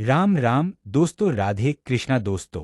राम राम दोस्तों, राधे कृष्णा दोस्तों।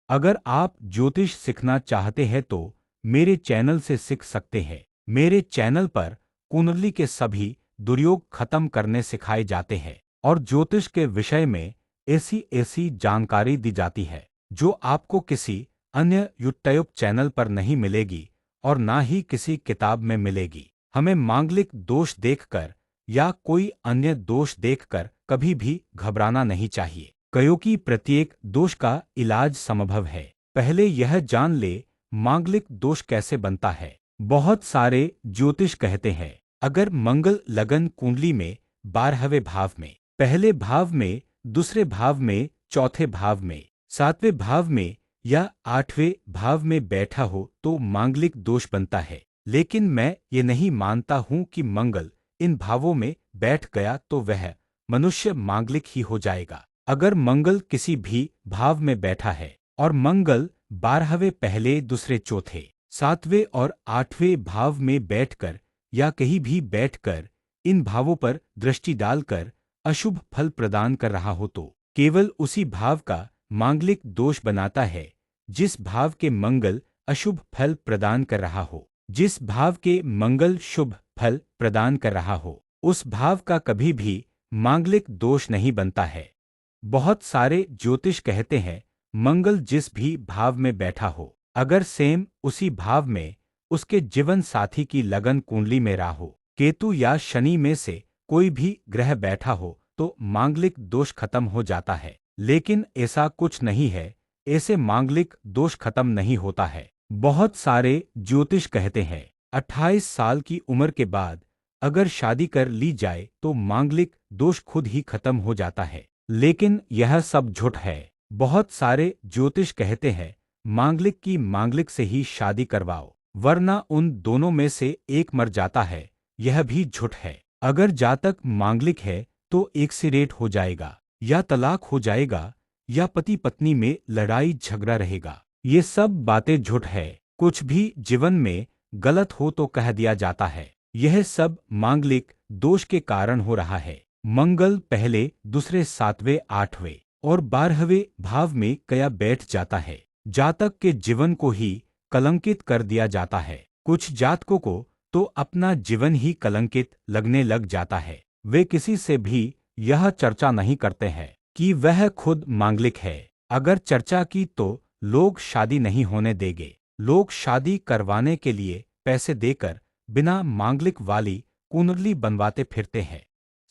अगर आप ज्योतिष सीखना चाहते हैं तो मेरे चैनल से सीख सकते हैं। मेरे चैनल पर कुंडली के सभी दुर्योग खत्म करने सिखाए जाते हैं और ज्योतिष के विषय में ऐसी ऐसी जानकारी दी जाती है जो आपको किसी अन्य यूट्यूब चैनल पर नहीं मिलेगी और ना ही किसी किताब में मिलेगी। हमें मांगलिक दोष देखकर या कोई अन्य दोष देखकर कभी भी घबराना नहीं चाहिए, क्योंकि प्रत्येक दोष का इलाज संभव है। पहले यह जान ले, मांगलिक दोष कैसे बनता है। बहुत सारे ज्योतिष कहते हैं अगर मंगल लगन कुंडली में 12वें भाव में, पहले भाव में, दूसरे भाव में, चौथे भाव में, 7वें भाव में या 8वें भाव में बैठा हो तो मांगलिक दोष बनता है। लेकिन मैं ये नहीं मानता हूं कि मंगल इन भावों में बैठ गया तो वह मनुष्य मांगलिक ही हो जाएगा। अगर मंगल किसी भी भाव में बैठा है और मंगल 12वें पहले, दूसरे, चौथे, 7वें और 8वें भाव में बैठकर या कहीं भी बैठकर इन भावों पर दृष्टि डालकर अशुभ फल प्रदान कर रहा हो तो केवल उसी भाव का मांगलिक दोष बनाता है जिस भाव के मंगल अशुभ फल प्रदान कर रहा हो। जिस भाव के मंगल शुभ फल प्रदान कर रहा हो उस भाव का कभी भी मांगलिक दोष नहीं बनता है। बहुत सारे ज्योतिष कहते हैं मंगल जिस भी भाव में बैठा हो, अगर सेम उसी भाव में उसके जीवन साथी की लगन कुंडली में राहु, केतु या शनि में से कोई भी ग्रह बैठा हो तो मांगलिक दोष खत्म हो जाता है। लेकिन ऐसा कुछ नहीं है, ऐसे मांगलिक दोष खत्म नहीं होता है। बहुत सारे ज्योतिष कहते हैं 28 साल की उम्र के बाद अगर शादी कर ली जाए तो मांगलिक दोष खुद ही खत्म हो जाता है। लेकिन यह सब झूठ है। बहुत सारे ज्योतिष कहते हैं मांगलिक की मांगलिक से ही शादी करवाओ वरना उन दोनों में से एक मर जाता है। यह भी झूठ है। अगर जातक मांगलिक है तो एक्सीडेंट हो जाएगा या तलाक हो जाएगा या पति पत्नी में लड़ाई झगड़ा रहेगा। ये सब बातें झूठ है। कुछ भी जीवन में गलत हो तो कह दिया जाता है यह सब मांगलिक दोष के कारण हो रहा है। मंगल पहले, दूसरे, 7वें, 8वें और 12वें भाव में कया बैठ जाता है, जातक के जीवन को ही कलंकित कर दिया जाता है। कुछ जातकों को तो अपना जीवन ही कलंकित लगने लग जाता है। वे किसी से भी यह चर्चा नहीं करते हैं कि वह खुद मांगलिक है। अगर चर्चा की तो लोग शादी नहीं होने देंगे। लोग शादी करवाने के लिए पैसे देकर बिना मांगलिक वाली कुंडली बनवाते फिरते हैं।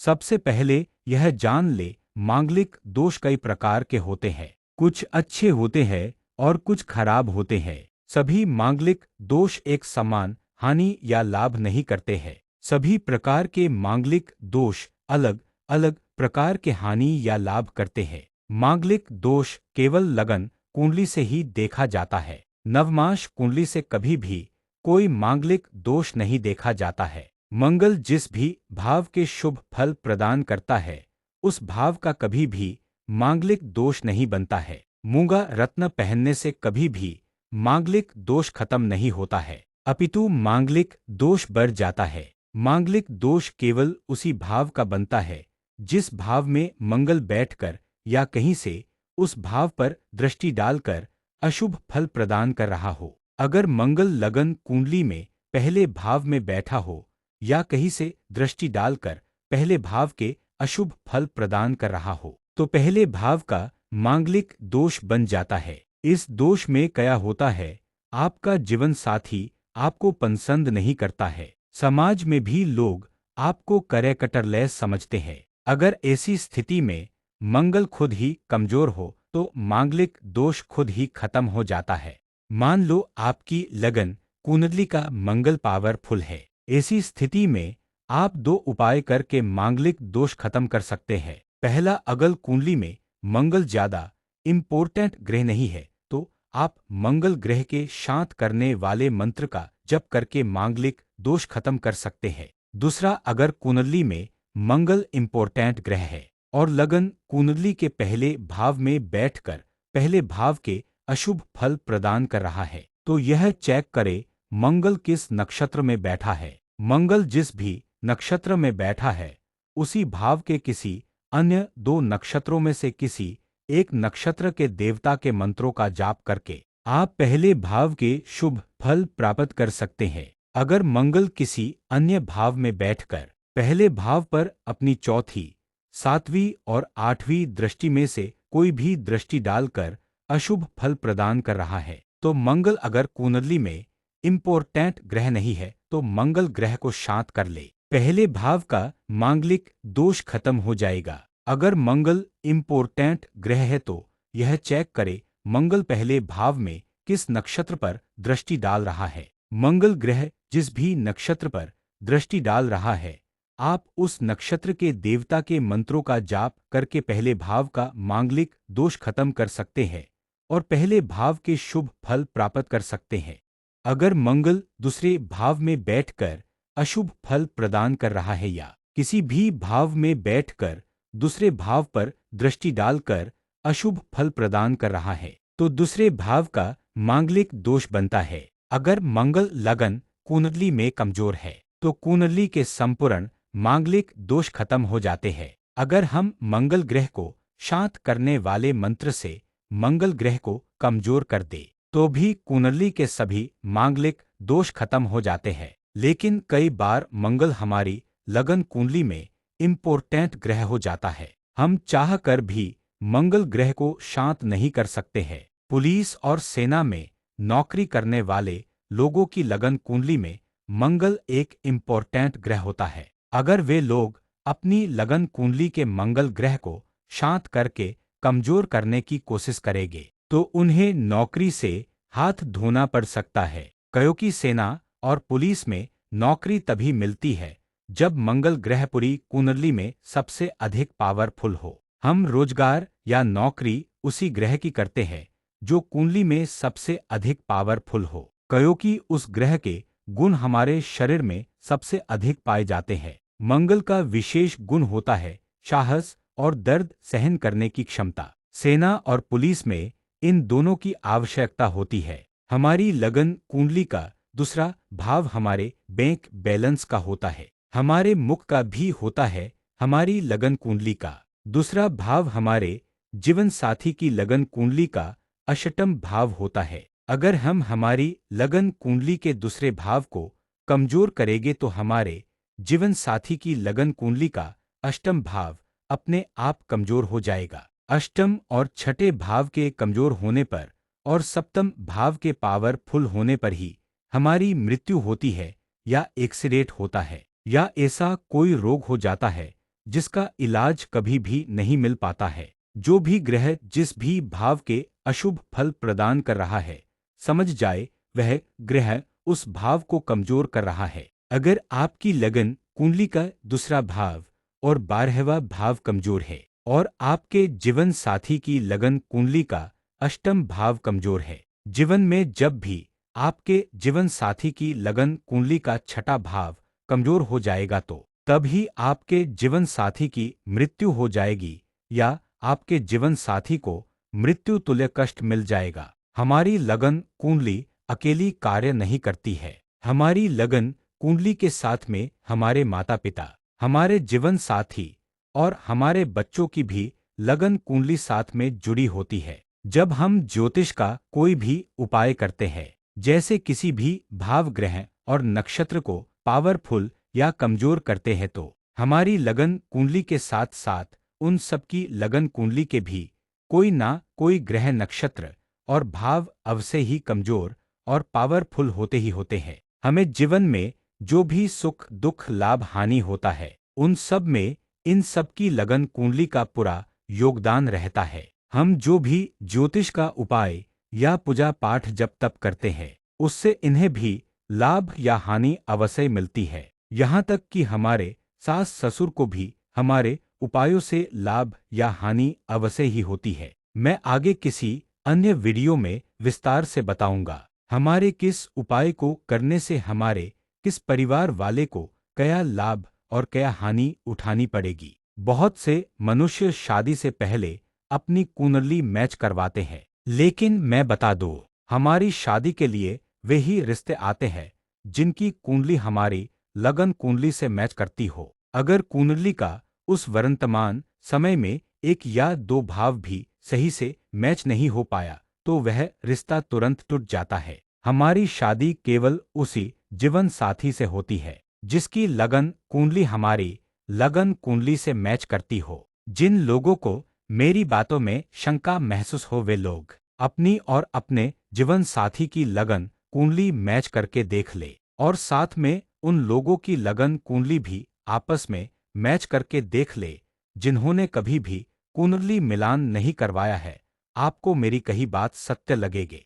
सबसे पहले यह जान ले, मांगलिक दोष कई प्रकार के होते हैं। कुछ अच्छे होते हैं और कुछ खराब होते हैं। सभी मांगलिक दोष एक समान हानि या लाभ नहीं करते हैं। सभी प्रकार के मांगलिक दोष अलग अलग प्रकार के हानि या लाभ करते हैं। मांगलिक दोष केवल लगन कुंडली से ही देखा जाता है। नवमाश कुंडली से कभी भी कोई मांगलिक दोष नहीं देखा जाता है। मंगल जिस भी भाव के शुभ फल प्रदान करता है उस भाव का कभी भी मांगलिक दोष नहीं बनता है। मूंगा रत्न पहनने से कभी भी मांगलिक दोष खत्म नहीं होता है, अपितु मांगलिक दोष बढ़ जाता है। मांगलिक दोष केवल उसी भाव का बनता है जिस भाव में मंगल बैठकर या कहीं से उस भाव पर दृष्टि डालकर अशुभ फल प्रदान कर रहा हो। अगर मंगल लगन कुंडली में पहले भाव में बैठा हो या कहीं से दृष्टि डालकर पहले भाव के अशुभ फल प्रदान कर रहा हो तो पहले भाव का मांगलिक दोष बन जाता है। इस दोष में क्या होता है, आपका जीवन साथी आपको पसंद नहीं करता है। समाज में भी लोग आपको करेक्टरलेस समझते हैं। अगर ऐसी स्थिति में मंगल खुद ही कमजोर हो तो मांगलिक दोष खुद ही खत्म हो जाता है। मान लो आपकी लगन कुंडली का मंगल पावरफुल है। ऐसी स्थिति में आप दो उपाय करके मांगलिक दोष खत्म कर सकते हैं। पहला, अगर कुंडली में मंगल ज्यादा इम्पोर्टेंट ग्रह नहीं है तो आप मंगल ग्रह के शांत करने वाले मंत्र का जप करके मांगलिक दोष खत्म कर सकते हैं। दूसरा, अगर कुंडली में मंगल इम्पोर्टेंट ग्रह है और लगन कुंडली के पहले भाव में बैठकर पहले भाव के अशुभ फल प्रदान कर रहा है तो यह चेक करे मंगल किस नक्षत्र में बैठा है। मंगल जिस भी नक्षत्र में बैठा है उसी भाव के किसी अन्य दो नक्षत्रों में से किसी एक नक्षत्र के देवता के मंत्रों का जाप करके आप पहले भाव के शुभ फल प्राप्त कर सकते हैं। अगर मंगल किसी अन्य भाव में बैठकर पहले भाव पर अपनी चौथी, सातवीं और आठवीं दृष्टि में से कोई भी दृष्टि डालकर अशुभ फल प्रदान कर रहा है, तो मंगल अगर कुंडली में इम्पोर्टेंट ग्रह नहीं है तो मंगल ग्रह को शांत कर ले। पहले भाव का मांगलिक दोष खत्म हो जाएगा। अगर मंगल इम्पोर्टेंट ग्रह है तो यह चेक करे मंगल पहले भाव में किस नक्षत्र पर दृष्टि डाल रहा है। मंगल ग्रह जिस भी नक्षत्र पर दृष्टि डाल रहा है, आप उस नक्षत्र के देवता के मंत्रों का जाप करके पहले भाव का मांगलिक दोष खत्म कर सकते हैं और पहले भाव के शुभ फल प्राप्त कर सकते हैं। अगर मंगल दूसरे भाव में बैठकर अशुभ फल प्रदान कर रहा है या किसी भी भाव में बैठकर दूसरे भाव पर दृष्टि डालकर अशुभ फल प्रदान कर रहा है, तो दूसरे भाव का मांगलिक दोष बनता है। अगर मंगल लगन कुंडली में कमजोर है तो कुंडली के संपूर्ण मांगलिक दोष खत्म हो जाते हैं। अगर हम मंगल ग्रह को शांत करने वाले मंत्र से मंगल ग्रह को कमजोर कर दे तो भी कुंडली के सभी मांगलिक दोष खत्म हो जाते हैं। लेकिन कई बार मंगल हमारी लगन कुंडली में इम्पोर्टेंट ग्रह हो जाता है, हम चाह कर भी मंगल ग्रह को शांत नहीं कर सकते हैं। पुलिस और सेना में नौकरी करने वाले लोगों की लगन कुंडली में मंगल एक इम्पोर्टेंट ग्रह होता है। अगर वे लोग अपनी लगन कुंडली के मंगल ग्रह को शांत करके कमजोर करने की कोशिश करेंगे तो उन्हें नौकरी से हाथ धोना पड़ सकता है, क्योंकि सेना और पुलिस में नौकरी तभी मिलती है जब मंगल ग्रह पूरी कुंडली में सबसे अधिक पावरफुल हो। हम रोजगार या नौकरी उसी ग्रह की करते हैं जो कुंडली में सबसे अधिक पावरफुल हो, क्योंकि उस ग्रह के गुण हमारे शरीर में सबसे अधिक पाए जाते हैं। मंगल का विशेष गुण होता है साहस और दर्द सहन करने की क्षमता। सेना और पुलिस में इन दोनों की आवश्यकता होती है। हमारी लगन कुंडली का दूसरा भाव हमारे बैंक बैलेंस का होता है, हमारे मुख का भी होता है। हमारी लगन कुंडली का दूसरा भाव हमारे जीवन साथी की लगन कुंडली का अष्टम भाव होता है। अगर हम हमारी लगन कुंडली के दूसरे भाव को कमजोर करेंगे तो हमारे जीवन साथी की लगन कुंडली का अष्टम भाव अपने आप कमजोर हो जाएगा। अष्टम और छठे भाव के कमजोर होने पर और सप्तम भाव के पावरफुल होने पर ही हमारी मृत्यु होती है या एक्सीडेंट होता है या ऐसा कोई रोग हो जाता है जिसका इलाज कभी भी नहीं मिल पाता है। जो भी ग्रह जिस भी भाव के अशुभ फल प्रदान कर रहा है, समझ जाए वह ग्रह उस भाव को कमजोर कर रहा है। अगर आपकी लगन कुंडली का दूसरा भाव और 12वां भाव कमजोर है और आपके जीवन साथी की लगन कुंडली का अष्टम भाव कमजोर है, जीवन में जब भी आपके जीवन साथी की लगन कुंडली का छठा भाव कमजोर हो जाएगा तो तभी आपके जीवन साथी की मृत्यु हो जाएगी या आपके जीवन साथी को मृत्यु तुल्य कष्ट मिल जाएगा। हमारी लगन कुंडली अकेली कार्य नहीं करती है। हमारी लगन कुंडली के साथ में हमारे माता पिता, हमारे जीवन साथी और हमारे बच्चों की भी लगन कुंडली साथ में जुड़ी होती है। जब हम ज्योतिष का कोई भी उपाय करते हैं, जैसे किसी भी भाव ग्रह और नक्षत्र को पावरफुल या कमजोर करते हैं, तो हमारी लगन कुंडली के साथ साथ उन सबकी लगन कुंडली के भी कोई ना कोई ग्रह नक्षत्र और भाव अवश्य ही कमजोर और पावरफुल होते ही होते हैं। हमें जीवन में जो भी सुख दुख लाभ हानि होता है, उन सब में इन सब की लगन कुंडली का पूरा योगदान रहता है। हम जो भी ज्योतिष का उपाय या पूजा पाठ जब तप करते हैं, उससे इन्हें भी लाभ या हानि अवश्य मिलती है। यहाँ तक कि हमारे सास ससुर को भी हमारे उपायों से लाभ या हानि अवश्य ही होती है। मैं आगे किसी अन्य वीडियो में विस्तार से बताऊंगा हमारे किस उपाय को करने से हमारे किस परिवार वाले को क्या लाभ और क्या हानि उठानी पड़ेगी। बहुत से मनुष्य शादी से पहले अपनी कुंडली मैच करवाते हैं, लेकिन मैं बता दूं, हमारी शादी के लिए वे ही रिश्ते आते हैं जिनकी कुंडली हमारी लगन कुंडली से मैच करती हो। अगर कुंडली का उस वर्तमान समय में एक या दो भाव भी सही से मैच नहीं हो पाया तो वह रिश्ता तुरंत टूट जाता है। हमारी शादी केवल उसी जीवन साथी से होती है जिसकी लगन कुंडली हमारी लगन कुंडली से मैच करती हो। जिन लोगों को मेरी बातों में शंका महसूस हो वे लोग अपनी और अपने जीवन साथी की लगन कुंडली मैच करके देख ले और साथ में उन लोगों की लगन कुंडली भी आपस में मैच करके देख ले जिन्होंने कभी भी कुंडली मिलान नहीं करवाया है। आपको मेरी कही बात सत्य लगेगी।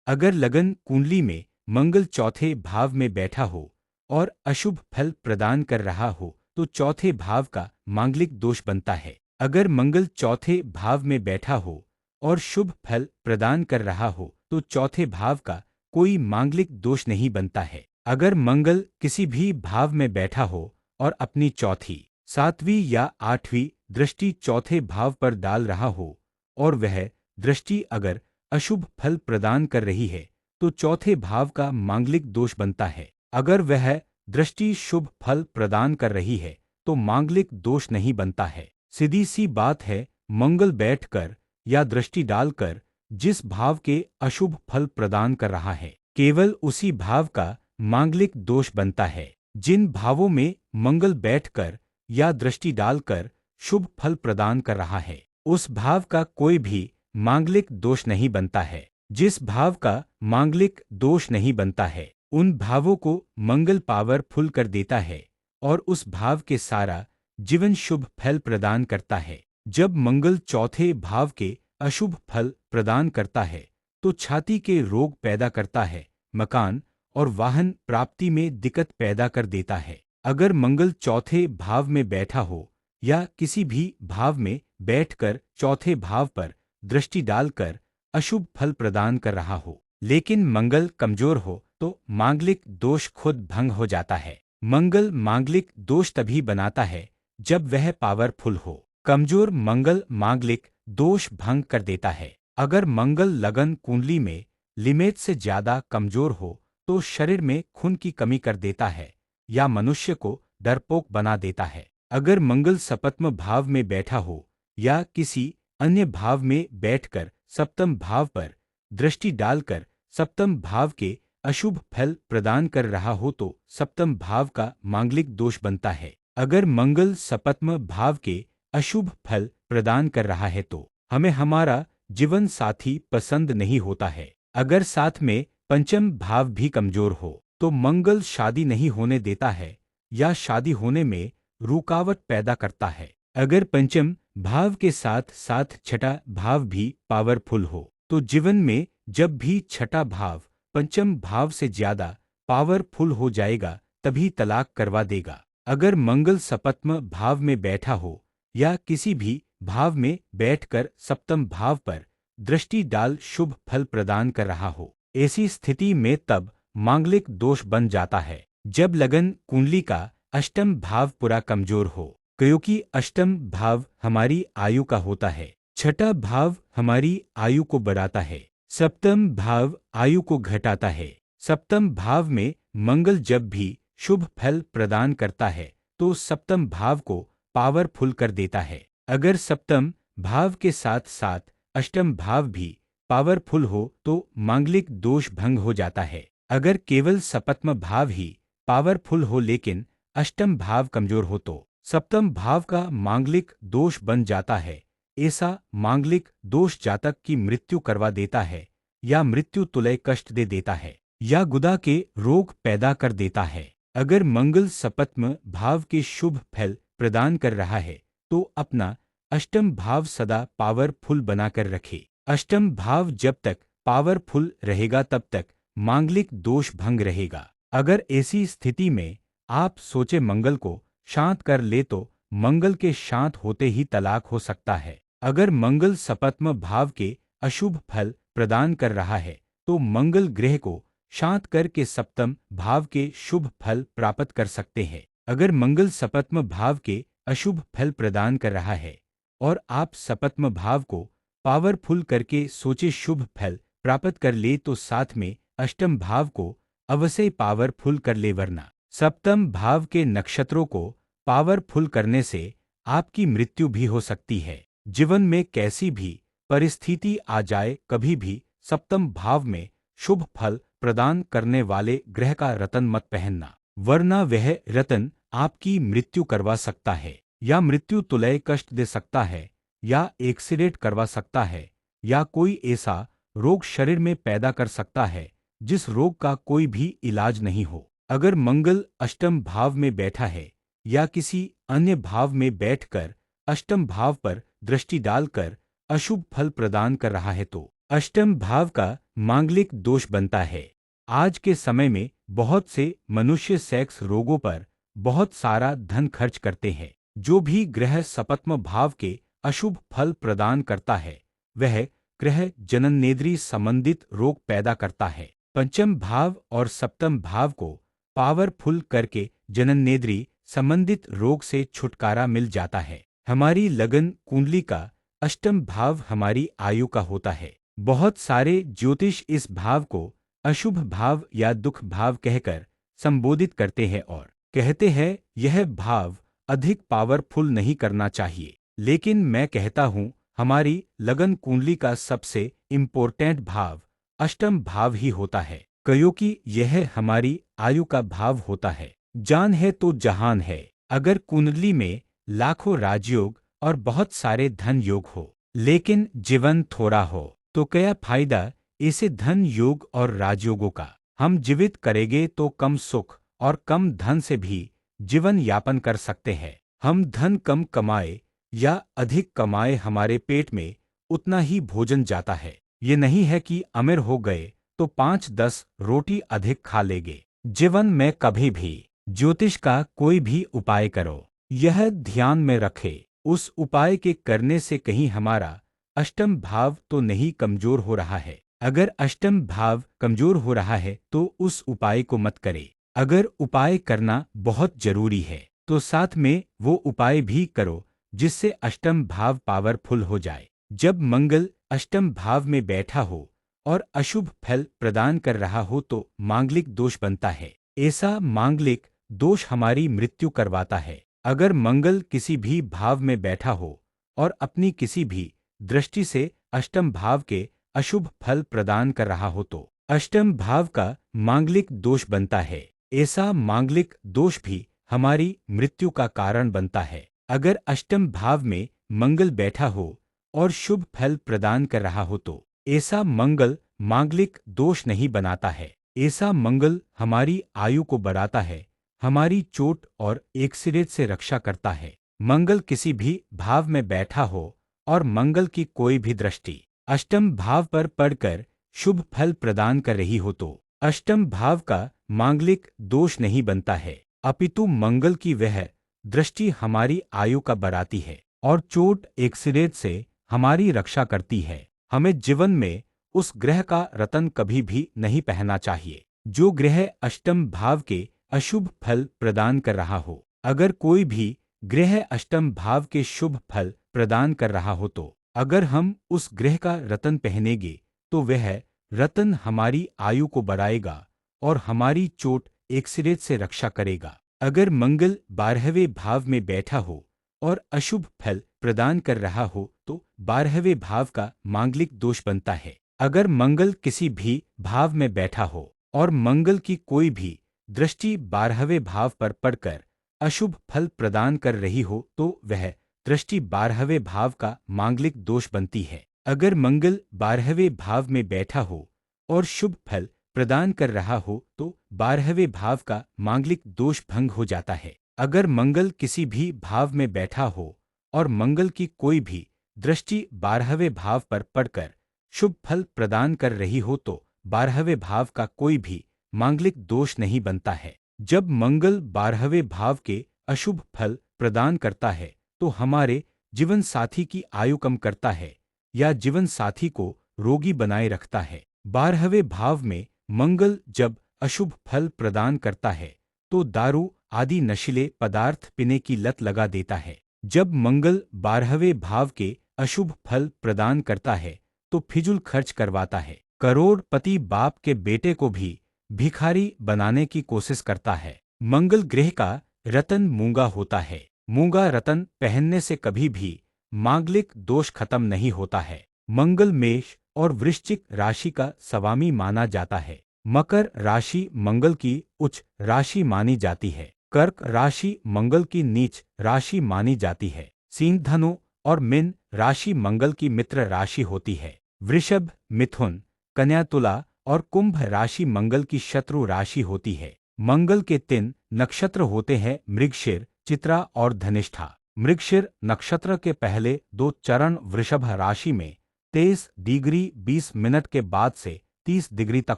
अगर लगन कुंडली में मंगल चौथे भाव में बैठा हो और अशुभ फल प्रदान कर रहा हो तो चौथे भाव का मांगलिक दोष बनता है। अगर मंगल चौथे भाव में बैठा हो और शुभ फल प्रदान कर रहा हो तो चौथे भाव का कोई मांगलिक दोष नहीं बनता है। अगर मंगल किसी भी भाव में बैठा हो और अपनी चौथी, सातवीं या आठवीं दृष्टि चौथे भाव पर डाल रहा हो और वह दृष्टि अगर अशुभ फल प्रदान कर रही है तो चौथे भाव का मांगलिक दोष बनता है। अगर वह दृष्टि शुभ फल प्रदान कर रही है तो मांगलिक दोष नहीं बनता है। सीधी सी बात है, मंगल बैठकर या दृष्टि डालकर जिस भाव के अशुभ फल प्रदान कर रहा है केवल उसी भाव का मांगलिक दोष बनता है। जिन भावों में मंगल बैठकर या दृष्टि डालकर शुभ फल प्रदान कर रहा है उस भाव का कोई भी मांगलिक दोष नहीं बनता है। जिस भाव का मांगलिक दोष नहीं बनता है उन भावों को मंगल पावरफुल कर देता है और उस भाव के सारा जीवन शुभ फल प्रदान करता है। जब मंगल चौथे भाव के अशुभ फल प्रदान करता है तो छाती के रोग पैदा करता है, मकान और वाहन प्राप्ति में दिक्कत पैदा कर देता है। अगर मंगल चौथे भाव में बैठा हो या किसी भी भाव में बैठकर चौथे भाव पर दृष्टि डालकर अशुभ फल प्रदान कर रहा हो लेकिन मंगल कमजोर हो तो मांगलिक दोष खुद भंग हो जाता है। मंगल मांगलिक दोष तभी बनाता है जब वह पावरफुल हो। कमजोर मंगल मांगलिक दोष भंग कर देता है। अगर मंगल लगन कुंडली में लिमिट से ज्यादा कमजोर हो तो शरीर में खून की कमी कर देता है या मनुष्य को डरपोक बना देता है। अगर मंगल सप्तम भाव में बैठा हो या किसी अन्य भाव में बैठकर सप्तम भाव पर दृष्टि डालकर सप्तम भाव के अशुभ फल प्रदान कर रहा हो तो सप्तम भाव का मांगलिक दोष बनता है। अगर मंगल सप्तम भाव के अशुभ फल प्रदान कर रहा है तो हमें हमारा जीवन साथी पसंद नहीं होता है। अगर साथ में पंचम भाव भी कमजोर हो तो मंगल शादी नहीं होने देता है या शादी होने में रुकावट पैदा करता है। अगर पंचम भाव के साथ साथ छठा भाव भी पावरफुल हो तो जीवन में जब भी छठा भाव पंचम भाव से ज्यादा पावरफुल हो जाएगा तभी तलाक करवा देगा। अगर मंगल सप्तम भाव में बैठा हो या किसी भी भाव में बैठकर सप्तम भाव पर दृष्टि डाल शुभ फल प्रदान कर रहा हो ऐसी स्थिति में तब मांगलिक दोष बन जाता है। जब लगन कुंडली का अष्टम भाव पूरा कमजोर हो क्योंकि अष्टम भाव हमारी आयु का होता है, छठा भाव हमारी आयु को बढ़ाता है, सप्तम भाव आयु को घटाता है। सप्तम भाव में मंगल जब भी शुभ फल प्रदान करता है तो सप्तम भाव को पावरफुल कर देता है। अगर सप्तम भाव के साथ साथ अष्टम भाव भी पावरफुल हो तो मांगलिक दोष भंग हो जाता है। अगर केवल सप्तम भाव ही पावरफुल हो लेकिन अष्टम भाव कमजोर हो तो सप्तम भाव का मांगलिक दोष बन जाता है। ऐसा मांगलिक दोष जातक की मृत्यु करवा देता है या मृत्यु तुल्य कष्ट दे देता है या गुदा के रोग पैदा कर देता है। अगर मंगल सप्तम भाव के शुभ फल प्रदान कर रहा है तो अपना अष्टम भाव सदा पावरफुल बनाकर रखे। अष्टम भाव जब तक पावरफुल रहेगा तब तक मांगलिक दोष भंग रहेगा। अगर ऐसी स्थिति में आप सोचे मंगल को शांत कर ले तो मंगल के शांत होते ही तलाक हो सकता है। अगर मंगल सप्तम भाव के अशुभ फल प्रदान कर रहा है तो मंगल ग्रह को शांत करके सप्तम भाव के शुभ फल प्राप्त कर सकते हैं। अगर मंगल सप्तम भाव के अशुभ फल प्रदान कर रहा है और आप सप्तम भाव को पावरफुल करके सोचे शुभ फल प्राप्त कर ले तो साथ में अष्टम भाव को अवश्य पावरफुल कर ले, वरना सप्तम भाव के नक्षत्रों को पावरफुल करने से आपकी मृत्यु भी हो सकती है। जीवन में कैसी भी परिस्थिति आ जाए, कभी भी सप्तम भाव में शुभ फल प्रदान करने वाले ग्रह का रत्न मत पहनना, वरना वह रत्न आपकी मृत्यु करवा सकता है, या मृत्यु तुलय कष्ट दे सकता है, या एक्सीडेंट करवा सकता है, या कोई ऐसा रोग शरीर में पैदा कर सकता है जिस रोग का कोई भी इलाज नहीं हो। अगर मंगल अष्टम भाव में बैठा है या किसी अन्य भाव में बैठकर अष्टम भाव पर दृष्टि डालकर अशुभ फल प्रदान कर रहा है तो अष्टम भाव का मांगलिक दोष बनता है। आज के समय में बहुत से मनुष्य सेक्स रोगों पर बहुत सारा धन खर्च करते हैं। जो भी ग्रह सप्तम भाव के अशुभ फल प्रदान करता है वह ग्रह जननेंद्रिय संबंधित रोग पैदा करता है। पंचम भाव और सप्तम भाव को पावरफुल करके जननेंद्रिय संबंधित रोग से छुटकारा मिल जाता है। हमारी लगन कुंडली का अष्टम भाव हमारी आयु का होता है। बहुत सारे ज्योतिष इस भाव को अशुभ भाव या दुख भाव कहकर संबोधित करते हैं और कहते हैं यह भाव अधिक पावरफुल नहीं करना चाहिए, लेकिन मैं कहता हूँ हमारी लगन कुंडली का सबसे इम्पोर्टेंट भाव अष्टम भाव ही होता है, क्योंकि यह हमारी आयु का भाव होता है। जान है तो जहान है। अगर कुंडली में लाखों राजयोग और बहुत सारे धन योग हो, लेकिन जीवन थोड़ा हो, तो क्या फायदा ऐसे धन योग और राजयोगों का। हम जीवित करेंगे तो कम सुख और कम धन से भी जीवन यापन कर सकते हैं। हम धन कम कमाए या अधिक कमाए, हमारे पेट में उतना ही भोजन जाता है। ये नहीं है कि अमीर हो गए तो 5-10 रोटी अधिक खा लेंगे। जीवन में कभी भी ज्योतिष का कोई भी उपाय करो, यह ध्यान में रखे उस उपाय के करने से कहीं हमारा अष्टम भाव तो नहीं कमजोर हो रहा है। अगर अष्टम भाव कमजोर हो रहा है तो उस उपाय को मत करे। अगर उपाय करना बहुत जरूरी है तो साथ में वो उपाय भी करो जिससे अष्टम भाव पावरफुल हो जाए। जब मंगल अष्टम भाव में बैठा हो और अशुभ फल प्रदान कर रहा हो तो मांगलिक दोष बनता है। ऐसा मांगलिक दोष हमारी मृत्यु करवाता है। अगर मंगल किसी भी भाव में बैठा हो और अपनी किसी भी दृष्टि से अष्टम भाव के अशुभ फल प्रदान कर रहा हो तो अष्टम भाव का मांगलिक दोष बनता है। ऐसा मांगलिक दोष भी हमारी मृत्यु का कारण बनता है। अगर अष्टम भाव में मंगल बैठा हो और शुभ फल प्रदान कर रहा हो तो ऐसा मंगल मांगलिक दोष नहीं बनाता है। ऐसा मंगल हमारी आयु को बढ़ाता है, हमारी चोट और एक्सीडेंट से रक्षा करता है। मंगल किसी भी भाव में बैठा हो और मंगल की कोई भी दृष्टि अष्टम भाव पर पड़कर शुभ फल प्रदान कर रही हो तो अष्टम भाव का मांगलिक दोष नहीं बनता है, अपितु मंगल की वह दृष्टि हमारी आयु का बढ़ाती है और चोट एक्सीडेंट से हमारी रक्षा करती है। हमें जीवन में उस ग्रह का रत्न कभी भी नहीं पहनना चाहिए जो ग्रह अष्टम भाव के अशुभ फल प्रदान कर रहा हो। अगर कोई भी ग्रह अष्टम भाव के शुभ फल प्रदान कर रहा हो तो अगर हम उस ग्रह का रत्न पहनेंगे तो वह रत्न हमारी आयु को बढ़ाएगा और हमारी चोट एक्सीडेंट से रक्षा करेगा। अगर मंगल 12वें भाव में बैठा हो और अशुभ फल प्रदान कर रहा हो तो 12वें भाव का मांगलिक दोष बनता है। अगर मंगल किसी भी भाव में बैठा हो और मंगल की कोई भी दृष्टि 12वें भाव पर पड़कर अशुभ फल प्रदान कर रही हो तो वह दृष्टि 12वें भाव का मांगलिक दोष बनती है। अगर मंगल 12वें भाव में बैठा हो और शुभ फल प्रदान कर रहा हो तो 12वें भाव का मांगलिक दोष भंग हो जाता है। अगर मंगल किसी भी भाव में बैठा हो और मंगल की कोई भी दृष्टि 12वें भाव पर पड़कर शुभ फल प्रदान कर रही हो तो 12वें भाव का कोई भी मांगलिक दोष नहीं बनता है। जब मंगल 12वें भाव के अशुभ फल प्रदान करता है तो हमारे जीवन साथी की आयु कम करता है या जीवन साथी को रोगी बनाए रखता है। 12वें भाव में मंगल जब अशुभ फल प्रदान करता है तो दारू आदि नशीले पदार्थ पीने की लत लगा देता है। जब मंगल 12वें भाव के अशुभ फल प्रदान करता है तो फिजूल खर्च करवाता है। करोड़पति बाप के बेटे को भी भिखारी बनाने की कोशिश करता है। मंगल ग्रह का रत्न मूंगा होता है। मूंगा रतन पहनने से कभी भी मांगलिक दोष खत्म नहीं होता है। मंगल मेष और वृश्चिक राशि का स्वामी माना जाता है। मकर राशि मंगल की उच्च राशि मानी जाती है। कर्क राशि मंगल की नीच राशि मानी जाती है। सिंह धनु और मीन राशि मंगल की मित्र राशि होती है। वृषभ मिथुन कन्या तुला और कुंभ राशि मंगल की शत्रु राशि होती है। मंगल के 3 नक्षत्र होते हैं, मृगशिर, चित्रा और धनिष्ठा। मृगशिर नक्षत्र के पहले 2 चरण वृषभ राशि में 23 डिग्री 20 मिनट के बाद से 30 डिग्री तक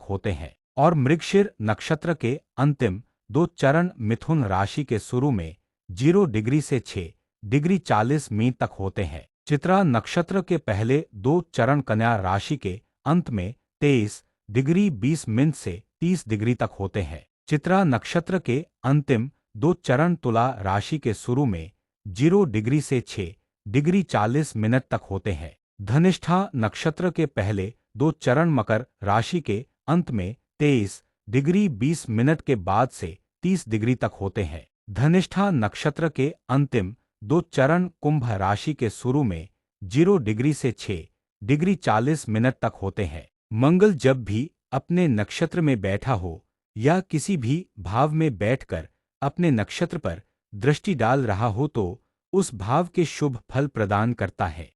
होते हैं और मृगशिर नक्षत्र के अंतिम 2 चरण मिथुन राशि के शुरू में 0 डिग्री से 6 डिग्री 40 मिनट तक होते हैं। चित्रा नक्षत्र के पहले 2 चरण कन्या राशि के अंत में 23 डिग्री 20 मिनट से 30 डिग्री तक होते हैं। चित्रा नक्षत्र के अंतिम 2 चरण तुला राशि के शुरू में 0 डिग्री से 6 डिग्री 40 मिनट तक होते हैं। धनिष्ठा नक्षत्र के पहले 2 चरण मकर राशि के अंत में 23 डिग्री 20 मिनट के बाद से 30 डिग्री तक होते हैं। धनिष्ठा नक्षत्र के अंतिम 2 चरण कुंभ राशि के शुरू में 0 डिग्री से 6 डिग्री 40 मिनट तक होते हैं। मंगल जब भी अपने नक्षत्र में बैठा हो या किसी भी भाव में बैठकर अपने नक्षत्र पर दृष्टि डाल रहा हो तो उस भाव के शुभ फल प्रदान करता है।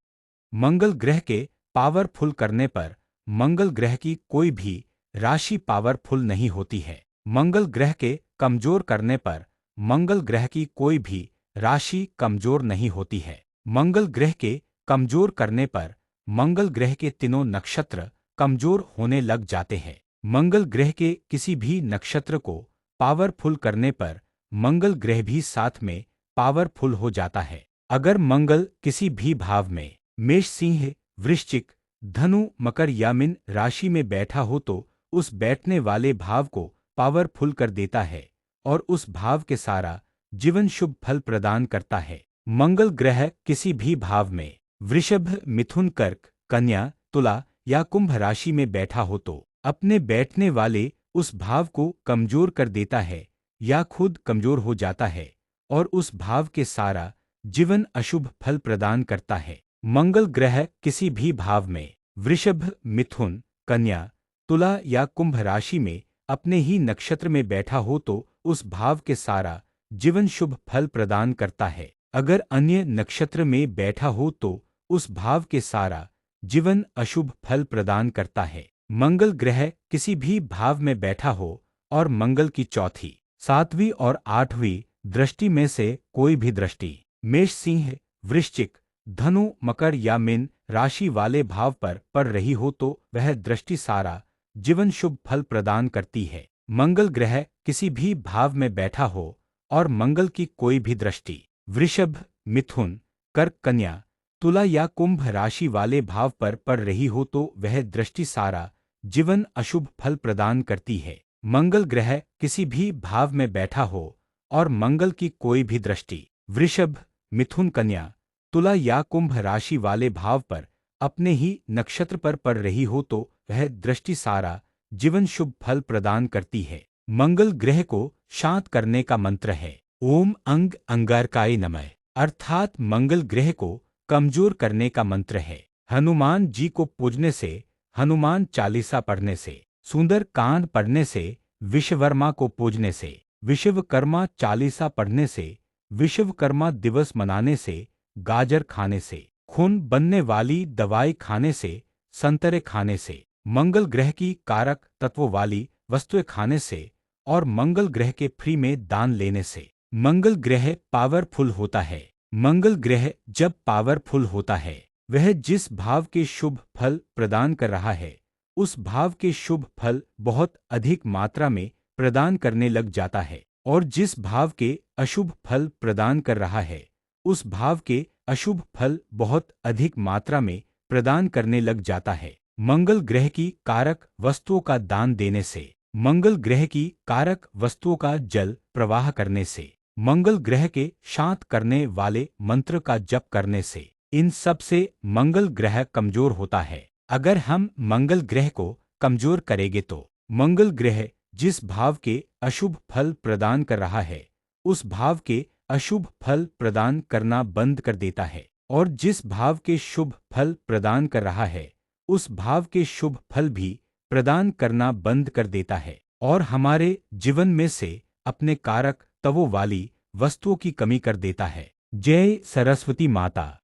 मंगल ग्रह के पावरफुल करने पर मंगल ग्रह की कोई भी राशि पावरफुल नहीं होती है। मंगल ग्रह के कमजोर करने पर मंगल ग्रह की कोई भी राशि कमजोर नहीं होती है। मंगल ग्रह के कमजोर करने पर मंगल ग्रह के तीनों नक्षत्र कमजोर होने लग जाते हैं। मंगल ग्रह के किसी भी नक्षत्र को पावरफुल करने पर मंगल ग्रह भी साथ में पावरफुल हो जाता है। अगर मंगल किसी भी भाव में मेष, सिंह, वृश्चिक, धनु, मकर या मीन राशि में बैठा हो तो उस बैठने वाले भाव को पावरफुल कर देता है और उस भाव के सारा जीवन शुभ फल प्रदान करता है। मंगल ग्रह किसी भी भाव में वृषभ, मिथुन, कर्क, कन्या, तुला या कुंभ राशि में बैठा हो तो अपने बैठने वाले उस भाव को कमजोर कर देता है या खुद कमजोर हो जाता है और उस भाव के सारा जीवन अशुभ फल प्रदान करता है। मंगल ग्रह किसी भी भाव में वृषभ, मिथुन, कन्या, तुला या कुंभ राशि में अपने ही नक्षत्र में बैठा हो तो उस भाव के सारा जीवन शुभ फल प्रदान करता है। अगर अन्य नक्षत्र में बैठा हो तो उस भाव के सारा जीवन अशुभ फल प्रदान करता है। मंगल ग्रह किसी भी भाव में बैठा हो और मंगल की चौथी, 7वीं और 8वीं दृष्टि में से कोई भी दृष्टि मेष, सिंह, वृश्चिक, धनु, मकर या मीन राशि वाले भाव पर पड़ रही हो तो वह दृष्टि सारा जीवन शुभ फल प्रदान करती है। मंगल ग्रह किसी भी भाव में बैठा हो और मंगल की कोई भी दृष्टि वृषभ, मिथुन, कर्क, कन्या, तुला या कुंभ राशि वाले भाव पर पड़ रही हो तो वह दृष्टि सारा जीवन अशुभ फल प्रदान करती है। मंगल ग्रह किसी भी भाव में बैठा हो और मंगल की कोई भी दृष्टि वृषभ, मिथुन, कन्या, तुला या कुंभ राशि वाले भाव पर अपने ही नक्षत्र पर पड़ रही हो तो वह दृष्टि सारा जीवन शुभ फल प्रदान करती है। मंगल ग्रह को शांत करने का मंत्र है ओम अंग अंगारकाय नमः, अर्थात मंगल ग्रह को कमजोर करने का मंत्र है। हनुमान जी को पूजने से, हनुमान चालीसा पढ़ने से, सुंदर कांड पढ़ने से, विश्वकर्मा को पूजने से, विश्वकर्मा चालीसा पढ़ने से, विश्वकर्मा दिवस मनाने से, गाजर खाने से, खून बनने वाली दवाई खाने से, संतरे खाने से, मंगल ग्रह की कारक तत्वों वाली वस्तुएं खाने से और मंगल ग्रह के फ्री में दान लेने से मंगल ग्रह पावरफुल होता है। मंगल ग्रह जब पावरफुल होता है वह जिस भाव के शुभ फल प्रदान कर रहा है उस भाव के शुभ फल बहुत अधिक मात्रा में प्रदान करने लग जाता है और जिस भाव के अशुभ फल प्रदान कर रहा है उस भाव के अशुभ फल बहुत अधिक मात्रा में प्रदान करने लग जाता है। मंगल ग्रह की कारक वस्तुओं का दान देने से, मंगल ग्रह की कारक वस्तुओं का जल प्रवाह करने से, मंगल ग्रह के शांत करने वाले मंत्र का जप करने से, इन सब से मंगल ग्रह कमजोर होता है। अगर हम मंगल ग्रह को कमजोर करेंगे तो मंगल ग्रह जिस भाव के अशुभ फल प्रदान कर रहा है उस भाव के अशुभ फल प्रदान करना बंद कर देता है और जिस भाव के शुभ फल प्रदान कर रहा है उस भाव के शुभ फल भी प्रदान करना बंद कर देता है और हमारे जीवन में से अपने कारक तत्वों वाली वस्तुओं की कमी कर देता है। जय सरस्वती माता।